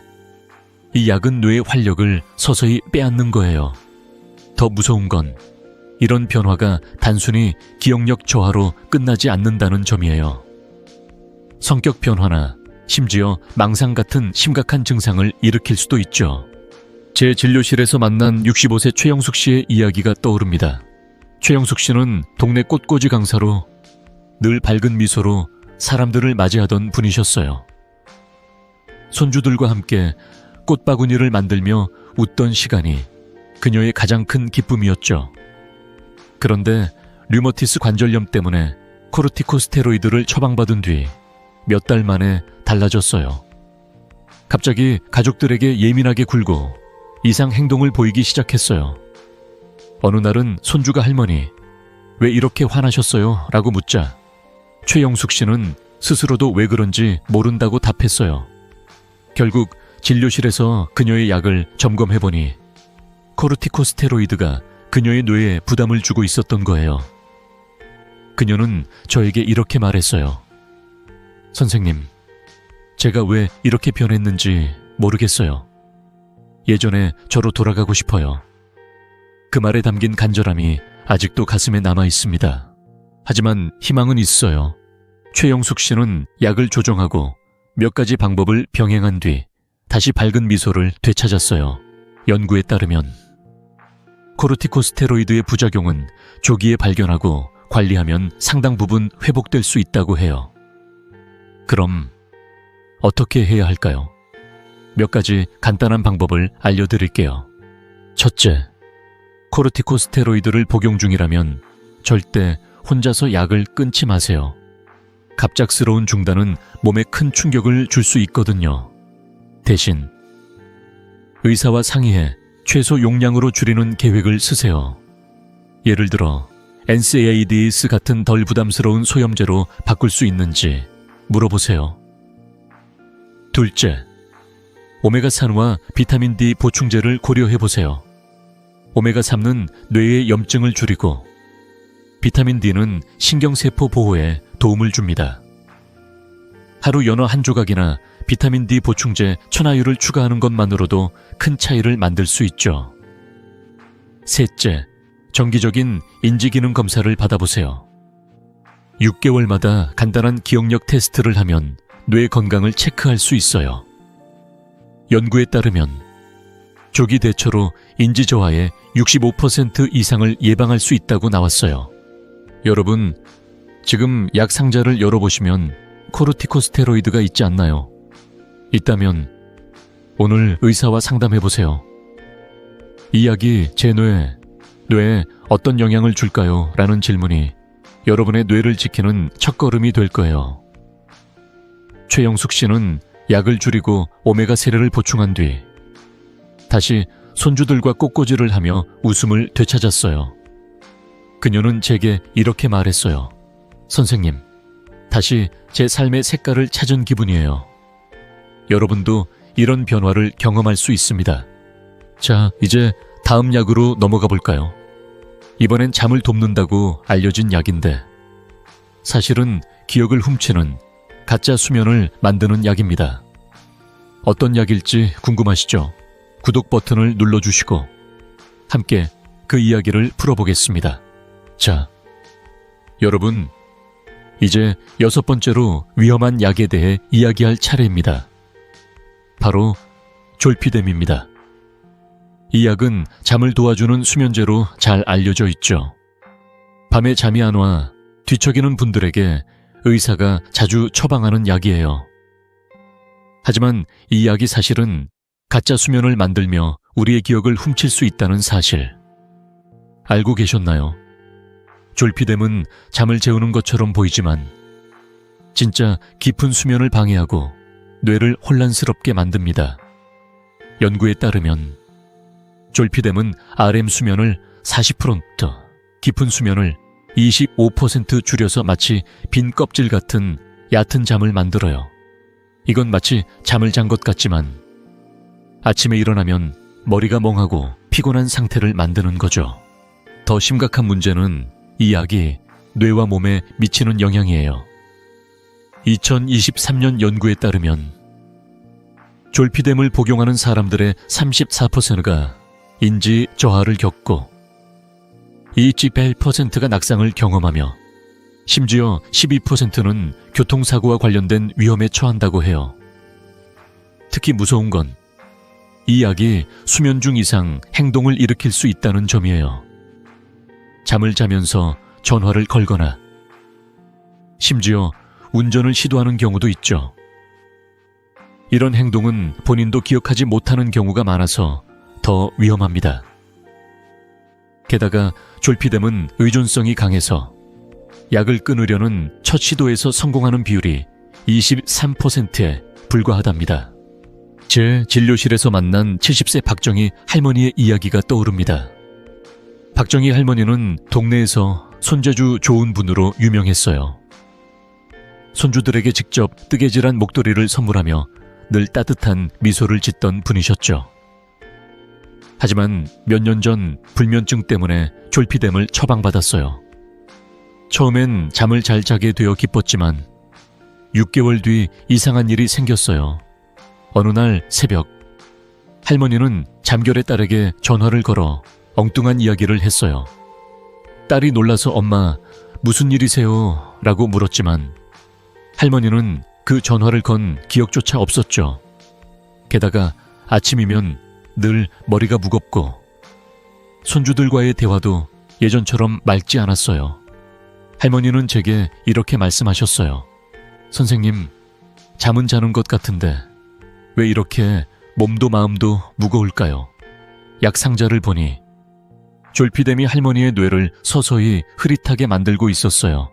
이 약은 뇌의 활력을 서서히 빼앗는 거예요. 더 무서운 건 이런 변화가 단순히 기억력 저하로 끝나지 않는다는 점이에요. 성격 변화나 심지어 망상 같은 심각한 증상을 일으킬 수도 있죠. 제 진료실에서 만난 65세 최영숙 씨의 이야기가 떠오릅니다. 최영숙 씨는 동네 꽃꽂이 강사로 늘 밝은 미소로 사람들을 맞이하던 분이셨어요. 손주들과 함께 꽃바구니를 만들며 웃던 시간이 그녀의 가장 큰 기쁨이었죠. 그런데 류머티스 관절염 때문에 코르티코스테로이드를 처방받은 뒤 몇 달 만에 달라졌어요. 갑자기 가족들에게 예민하게 굴고 이상 행동을 보이기 시작했어요. 어느 날은 손주가 할머니, 왜 이렇게 화나셨어요? 라고 묻자 최영숙 씨는 스스로도 왜 그런지 모른다고 답했어요. 결국 진료실에서 그녀의 약을 점검해보니 코르티코스테로이드가 그녀의 뇌에 부담을 주고 있었던 거예요. 그녀는 저에게 이렇게 말했어요. 선생님, 제가 왜 이렇게 변했는지 모르겠어요. 예전에 저로 돌아가고 싶어요. 그 말에 담긴 간절함이 아직도 가슴에 남아 있습니다. 하지만 희망은 있어요. 최영숙 씨는 약을 조정하고 몇 가지 방법을 병행한 뒤 다시 밝은 미소를 되찾았어요. 연구에 따르면 코르티코스테로이드의 부작용은 조기에 발견하고 관리하면 상당 부분 회복될 수 있다고 해요. 그럼 어떻게 해야 할까요? 몇 가지 간단한 방법을 알려드릴게요. 첫째, 코르티코스테로이드를 복용 중이라면 절대 혼자서 약을 끊지 마세요. 갑작스러운 중단은 몸에 큰 충격을 줄 수 있거든요. 대신 의사와 상의해 최소 용량으로 줄이는 계획을 쓰세요. 예를 들어 NSAIDs 같은 덜 부담스러운 소염제로 바꿀 수 있는지 물어보세요. 둘째, 오메가3와 비타민 D 보충제를 고려해보세요. 오메가3는 뇌의 염증을 줄이고 비타민 D는 신경세포 보호에 도움을 줍니다. 하루 연어 한 조각이나 비타민 D 보충제 1000아유를 추가하는 것만으로도 큰 차이를 만들 수 있죠. 셋째, 정기적인 인지기능 검사를 받아보세요. 6개월마다 간단한 기억력 테스트를 하면 뇌 건강을 체크할 수 있어요. 연구에 따르면 조기 대처로 인지 저하의 65% 이상을 예방할 수 있다고 나왔어요. 여러분, 지금 약 상자를 열어보시면 코르티코스테로이드가 있지 않나요? 있다면 오늘 의사와 상담해보세요. 이 약이 제 뇌에 어떤 영향을 줄까요? 라는 질문이 여러분의 뇌를 지키는 첫걸음이 될 거예요. 최영숙 씨는 약을 줄이고 오메가3를 보충한 뒤 다시 손주들과 꽃꽂이를 하며 웃음을 되찾았어요. 그녀는 제게 이렇게 말했어요. 선생님, 다시 제 삶의 색깔을 찾은 기분이에요. 여러분도 이런 변화를 경험할 수 있습니다. 자, 이제 다음 약으로 넘어가 볼까요? 이번엔 잠을 돕는다고 알려진 약인데 사실은 기억을 훔치는 가짜 수면을 만드는 약입니다. 어떤 약일지 궁금하시죠? 구독 버튼을 눌러주시고 함께 그 이야기를 풀어보겠습니다. 자, 여러분, 이제 6번째로 위험한 약에 대해 이야기할 차례입니다. 바로 졸피뎀입니다. 이 약은 잠을 도와주는 수면제로 잘 알려져 있죠. 밤에 잠이 안 와 뒤척이는 분들에게 의사가 자주 처방하는 약이에요. 하지만 이 약이 사실은 가짜 수면을 만들며 우리의 기억을 훔칠 수 있다는 사실 알고 계셨나요? 졸피뎀은 잠을 재우는 것처럼 보이지만 진짜 깊은 수면을 방해하고 뇌를 혼란스럽게 만듭니다. 연구에 따르면 졸피뎀은 REM 수면을 40%, 깊은 수면을 25% 줄여서 마치 빈 껍질 같은 얕은 잠을 만들어요. 이건 마치 잠을 잔 것 같지만 아침에 일어나면 머리가 멍하고 피곤한 상태를 만드는 거죠. 더 심각한 문제는 이 약이 뇌와 몸에 미치는 영향이에요. 2023년 연구에 따르면 졸피뎀을 복용하는 사람들의 34%가 인지 저하를 겪고 28%가 낙상을 경험하며 심지어 12%는 교통사고와 관련된 위험에 처한다고 해요. 특히 무서운 건 이 약이 수면 중 이상 행동을 일으킬 수 있다는 점이에요. 잠을 자면서 전화를 걸거나 심지어 운전을 시도하는 경우도 있죠. 이런 행동은 본인도 기억하지 못하는 경우가 많아서 더 위험합니다. 게다가 졸피뎀은 의존성이 강해서 약을 끊으려는 첫 시도에서 성공하는 비율이 23%에 불과하답니다. 제 진료실에서 만난 70세 박정희 할머니의 이야기가 떠오릅니다. 박정희 할머니는 동네에서 손재주 좋은 분으로 유명했어요. 손주들에게 직접 뜨개질한 목도리를 선물하며 늘 따뜻한 미소를 짓던 분이셨죠. 하지만 몇 년 전 불면증 때문에 졸피뎀을 처방받았어요. 처음엔 잠을 잘 자게 되어 기뻤지만 6개월 뒤 이상한 일이 생겼어요. 어느 날 새벽, 할머니는 잠결에 딸에게 전화를 걸어 엉뚱한 이야기를 했어요. 딸이 놀라서 엄마, 무슨 일이세요? 라고 물었지만 할머니는 그 전화를 건 기억조차 없었죠. 게다가 아침이면 늘 머리가 무겁고 손주들과의 대화도 예전처럼 맑지 않았어요. 할머니는 제게 이렇게 말씀하셨어요. 선생님, 잠은 자는 것 같은데 왜 이렇게 몸도 마음도 무거울까요? 약 상자를 보니 졸피뎀이 할머니의 뇌를 서서히 흐릿하게 만들고 있었어요.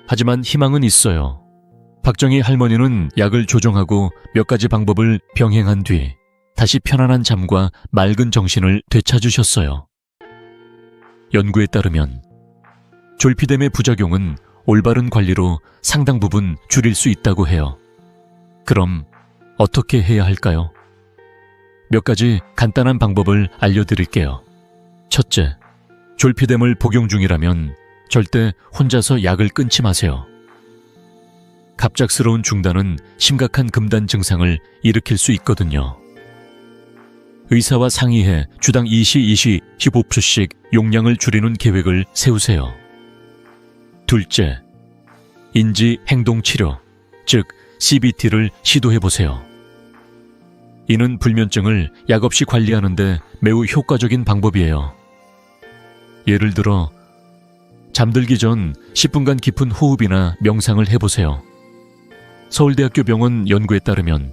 하지만 희망은 있어요. 박정희 할머니는 약을 조정하고 몇 가지 방법을 병행한 뒤 다시 편안한 잠과 맑은 정신을 되찾으셨어요. 연구에 따르면 졸피뎀의 부작용은 올바른 관리로 상당 부분 줄일 수 있다고 해요. 그럼 어떻게 해야 할까요? 몇 가지 간단한 방법을 알려드릴게요. 첫째, 졸피뎀을 복용 중이라면 절대 혼자서 약을 끊지 마세요. 갑작스러운 중단은 심각한 금단 증상을 일으킬 수 있거든요. 의사와 상의해 주당 2시 15초씩 용량을 줄이는 계획을 세우세요. 둘째, 인지-행동치료, 즉 CBT를 시도해보세요. 이는 불면증을 약 없이 관리하는데 매우 효과적인 방법이에요. 예를 들어 잠들기 전 10분간 깊은 호흡이나 명상을 해보세요. 서울대학교 병원 연구에 따르면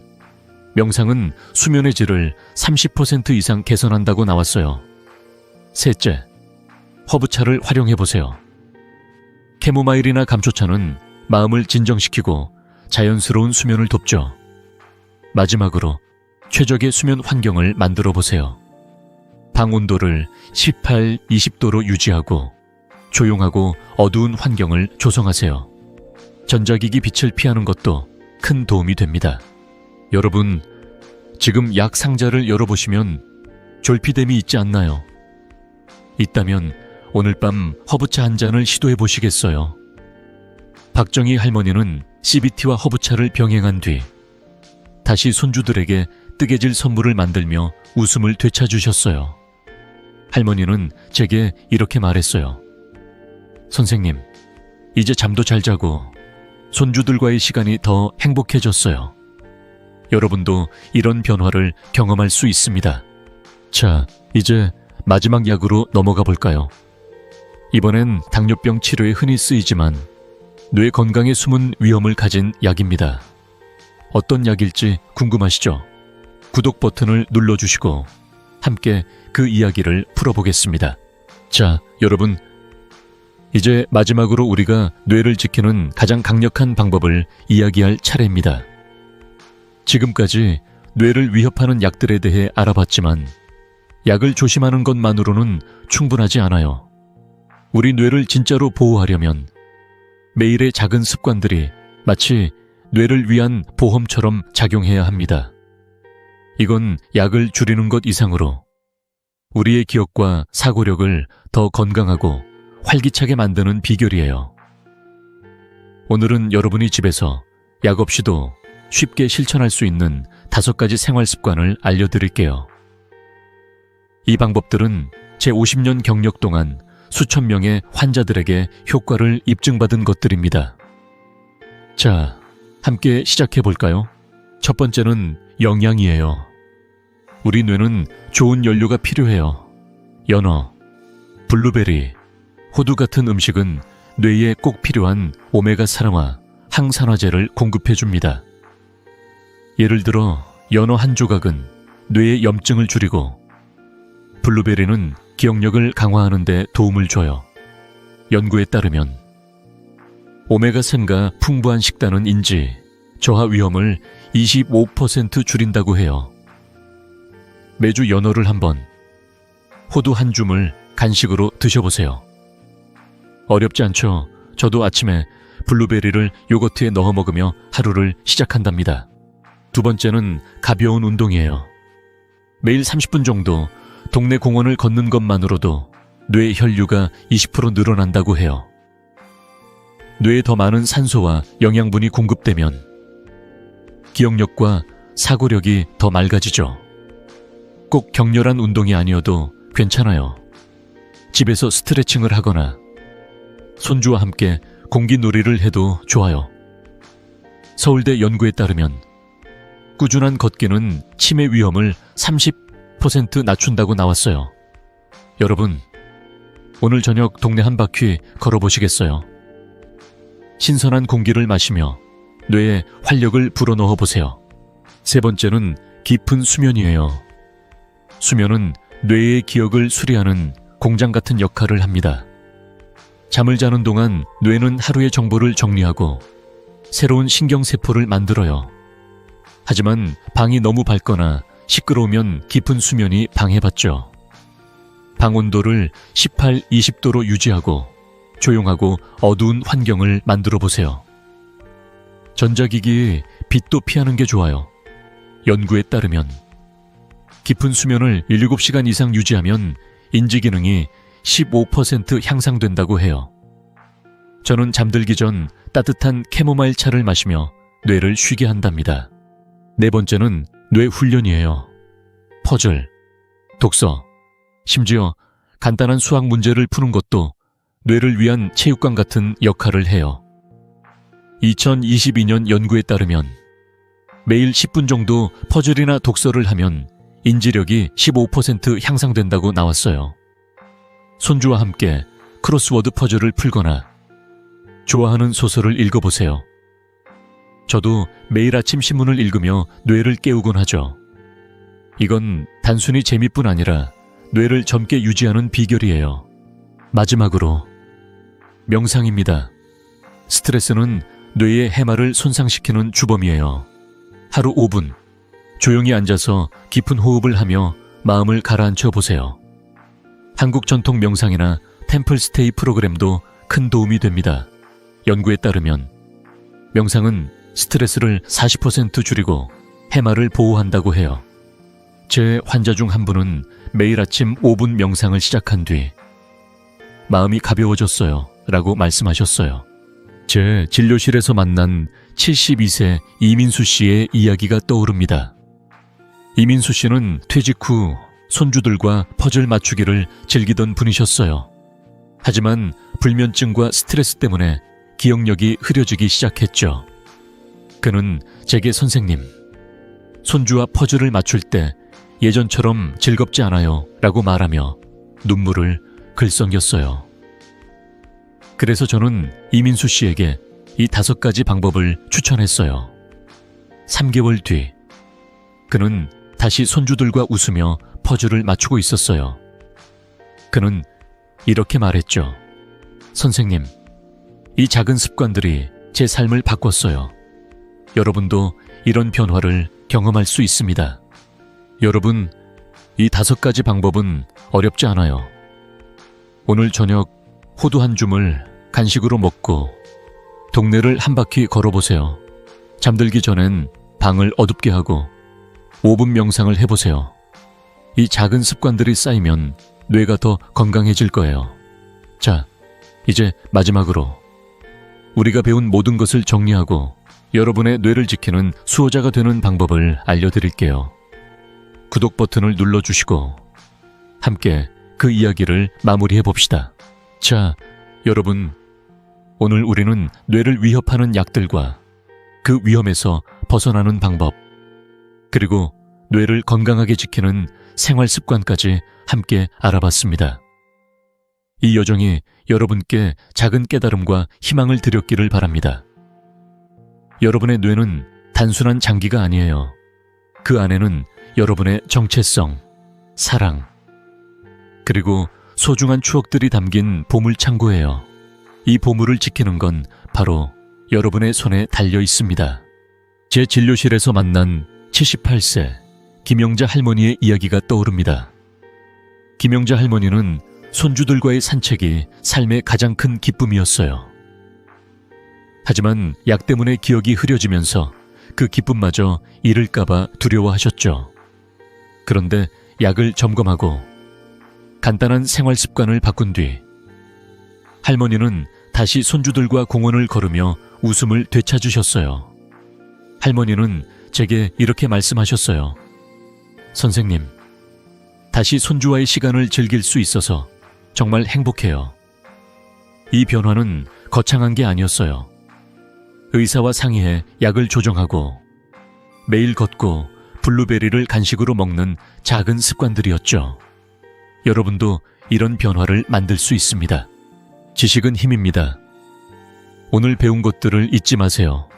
명상은 수면의 질을 30% 이상 개선한다고 나왔어요. 셋째, 허브차를 활용해보세요. 캐모마일이나 감초차는 마음을 진정시키고 자연스러운 수면을 돕죠. 마지막으로 최적의 수면 환경을 만들어 보세요. 방 온도를 18, 20도로 유지하고 조용하고 어두운 환경을 조성하세요. 전자기기 빛을 피하는 것도 큰 도움이 됩니다. 여러분, 지금 약 상자를 열어보시면 졸피뎀이 있지 않나요? 있다면 오늘 밤 허브차 한 잔을 시도해 보시겠어요? 박정희 할머니는 CBT와 허브차를 병행한 뒤 다시 손주들에게 뜨개질 선물을 만들며 웃음을 되찾으셨어요. 할머니는 제게 이렇게 말했어요. 선생님, 이제 잠도 잘 자고 손주들과의 시간이 더 행복해졌어요. 여러분도 이런 변화를 경험할 수 있습니다. 자, 이제 마지막 약으로 넘어가 볼까요? 이번엔 당뇨병 치료에 흔히 쓰이지만 뇌 건강에 숨은 위험을 가진 약입니다. 어떤 약일지 궁금하시죠? 구독 버튼을 눌러주시고 함께 그 이야기를 풀어보겠습니다. 자, 여러분, 이제 마지막으로 우리가 뇌를 지키는 가장 강력한 방법을 이야기할 차례입니다. 지금까지 뇌를 위협하는 약들에 대해 알아봤지만 약을 조심하는 것만으로는 충분하지 않아요. 우리 뇌를 진짜로 보호하려면 매일의 작은 습관들이 마치 뇌를 위한 보험처럼 작용해야 합니다. 이건 약을 줄이는 것 이상으로 우리의 기억과 사고력을 더 건강하고 활기차게 만드는 비결이에요. 오늘은 여러분이 집에서 약 없이도 쉽게 실천할 수 있는 5가지 생활 습관을 알려드릴게요. 이 방법들은 제 50년 경력 동안 수천 명의 환자들에게 효과를 입증받은 것들입니다. 자, 함께 시작해 볼까요? 첫 번째는 영양이에요. 우리 뇌는 좋은 연료가 필요해요. 연어, 블루베리, 호두 같은 음식은 뇌에 꼭 필요한 오메가3와 항산화제를 공급해 줍니다. 예를 들어 연어 한 조각은 뇌의 염증을 줄이고 블루베리는 기억력을 강화하는 데 도움을 줘요. 연구에 따르면 오메가3가 풍부한 식단은 인지, 저하 위험을 25% 줄인다고 해요. 매주 연어를 한 번, 호두 한 줌을 간식으로 드셔보세요. 어렵지 않죠? 저도 아침에 블루베리를 요거트에 넣어 먹으며 하루를 시작한답니다. 두 번째는 가벼운 운동이에요. 매일 30분 정도 동네 공원을 걷는 것만으로도 뇌 혈류가 20% 늘어난다고 해요. 뇌에 더 많은 산소와 영양분이 공급되면 기억력과 사고력이 더 맑아지죠. 꼭 격렬한 운동이 아니어도 괜찮아요. 집에서 스트레칭을 하거나 손주와 함께 공기놀이를 해도 좋아요. 서울대 연구에 따르면 꾸준한 걷기는 치매 위험을 30% 낮춘다고 나왔어요. 여러분, 오늘 저녁 동네 한 바퀴 걸어보시겠어요? 신선한 공기를 마시며 뇌에 활력을 불어넣어 보세요. 세 번째는 깊은 수면이에요. 수면은 뇌의 기억을 수리하는 공장 같은 역할을 합니다. 잠을 자는 동안 뇌는 하루의 정보를 정리하고 새로운 신경세포를 만들어요. 하지만 방이 너무 밝거나 시끄러우면 깊은 수면이 방해받죠. 방 온도를 18, 20도로 유지하고 조용하고 어두운 환경을 만들어 보세요. 전자기기 빛도 피하는 게 좋아요. 연구에 따르면 깊은 수면을 7시간 이상 유지하면 인지기능이 15% 향상된다고 해요. 저는 잠들기 전 따뜻한 캐모마일 차를 마시며 뇌를 쉬게 한답니다. 네 번째는 뇌 훈련이에요. 퍼즐, 독서, 심지어 간단한 수학 문제를 푸는 것도 뇌를 위한 체육관 같은 역할을 해요. 2022년 연구에 따르면 매일 10분 정도 퍼즐이나 독서를 하면 인지력이 15% 향상된다고 나왔어요. 손주와 함께 크로스워드 퍼즐을 풀거나 좋아하는 소설을 읽어보세요. 저도 매일 아침 신문을 읽으며 뇌를 깨우곤 하죠. 이건 단순히 재미뿐 아니라 뇌를 젊게 유지하는 비결이에요. 마지막으로 명상입니다. 스트레스는 뇌의 해마를 손상시키는 주범이에요. 하루 5분 조용히 앉아서 깊은 호흡을 하며 마음을 가라앉혀 보세요. 한국 전통 명상이나 템플스테이 프로그램도 큰 도움이 됩니다. 연구에 따르면 명상은 스트레스를 40% 줄이고 해마를 보호한다고 해요. 제 환자 중 한 분은 매일 아침 5분 명상을 시작한 뒤 마음이 가벼워졌어요 라고 말씀하셨어요. 제 진료실에서 만난 72세 이민수 씨의 이야기가 떠오릅니다. 이민수 씨는 퇴직 후 손주들과 퍼즐 맞추기를 즐기던 분이셨어요. 하지만 불면증과 스트레스 때문에 기억력이 흐려지기 시작했죠. 그는 제게 선생님, 손주와 퍼즐을 맞출 때 예전처럼 즐겁지 않아요 라고 말하며 눈물을 글썽였어요. 그래서 저는 이민수 씨에게 이 5가지 방법을 추천했어요. 3개월 뒤 그는 다시 손주들과 웃으며 퍼즐을 맞추고 있었어요. 그는 이렇게 말했죠. 선생님, 이 작은 습관들이 제 삶을 바꿨어요. 여러분도 이런 변화를 경험할 수 있습니다. 여러분, 이 5가지 방법은 어렵지 않아요. 오늘 저녁 호두 한 줌을 간식으로 먹고 동네를 한 바퀴 걸어보세요. 잠들기 전엔 방을 어둡게 하고 5분 명상을 해보세요. 이 작은 습관들이 쌓이면 뇌가 더 건강해질 거예요. 자, 이제 마지막으로 우리가 배운 모든 것을 정리하고 여러분의 뇌를 지키는 수호자가 되는 방법을 알려드릴게요. 구독 버튼을 눌러주시고 함께 그 이야기를 마무리해봅시다. 자, 여러분, 오늘 우리는 뇌를 위협하는 약들과 그 위험에서 벗어나는 방법, 그리고 뇌를 건강하게 지키는 생활 습관까지 함께 알아봤습니다. 이 여정이 여러분께 작은 깨달음과 희망을 드렸기를 바랍니다. 여러분의 뇌는 단순한 장기가 아니에요. 그 안에는 여러분의 정체성, 사랑, 그리고 소중한 추억들이 담긴 보물창고예요. 이 보물을 지키는 건 바로 여러분의 손에 달려 있습니다. 제 진료실에서 만난 78세 김영자 할머니의 이야기가 떠오릅니다. 김영자 할머니는 손주들과의 산책이 삶의 가장 큰 기쁨이었어요. 하지만 약 때문에 기억이 흐려지면서 그 기쁨마저 잃을까봐 두려워하셨죠. 그런데 약을 점검하고 간단한 생활 습관을 바꾼 뒤 할머니는 다시 손주들과 공원을 걸으며 웃음을 되찾으셨어요. 할머니는 제게 이렇게 말씀하셨어요. 선생님, 다시 손주와의 시간을 즐길 수 있어서 정말 행복해요. 이 변화는 거창한 게 아니었어요. 의사와 상의해 약을 조정하고 매일 걷고 블루베리를 간식으로 먹는 작은 습관들이었죠. 여러분도 이런 변화를 만들 수 있습니다. 지식은 힘입니다. 오늘 배운 것들을 잊지 마세요.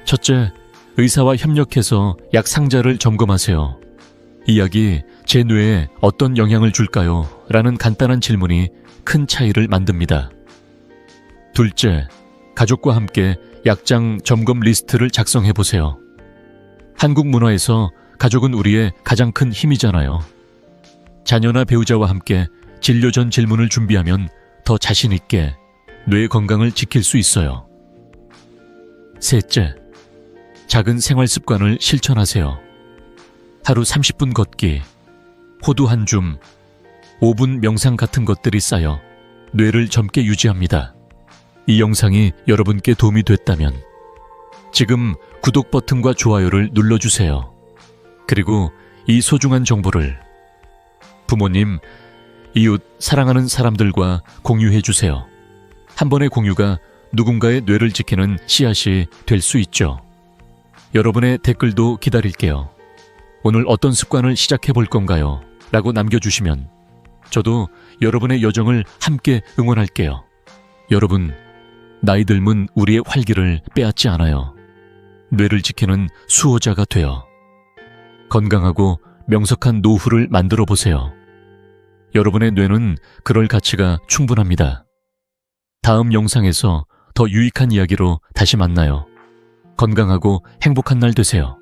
첫째, 의사와 협력해서 약 상자를 점검하세요. 이 약이 제 뇌에 어떤 영향을 줄까요? 라는 간단한 질문이 큰 차이를 만듭니다. 둘째, 가족과 함께 약장 점검 리스트를 작성해보세요. 한국 문화에서 가족은 우리의 가장 큰 힘이잖아요. 자녀나 배우자와 함께 진료 전 질문을 준비하면 더 자신 있게 뇌 건강을 지킬 수 있어요. 셋째, 작은 생활 습관을 실천하세요. 하루 30분 걷기, 호두 한 줌, 5분 명상 같은 것들이 쌓여 뇌를 젊게 유지합니다. 이 영상이 여러분께 도움이 됐다면 지금 구독 버튼과 좋아요를 눌러주세요. 그리고 이 소중한 정보를 부모님, 이웃, 사랑하는 사람들과 공유해주세요. 한 번의 공유가 누군가의 뇌를 지키는 씨앗이 될 수 있죠. 여러분의 댓글도 기다릴게요. 오늘 어떤 습관을 시작해 볼 건가요? 라고 남겨주시면 저도 여러분의 여정을 함께 응원할게요. 여러분, 나이 들면 우리의 활기를 빼앗지 않아요. 뇌를 지키는 수호자가 되어 건강하고 명석한 노후를 만들어 보세요. 여러분의 뇌는 그럴 가치가 충분합니다. 다음 영상에서 더 더 유익한 이야기로 다시 만나요. 건강하고 행복한 날 되세요.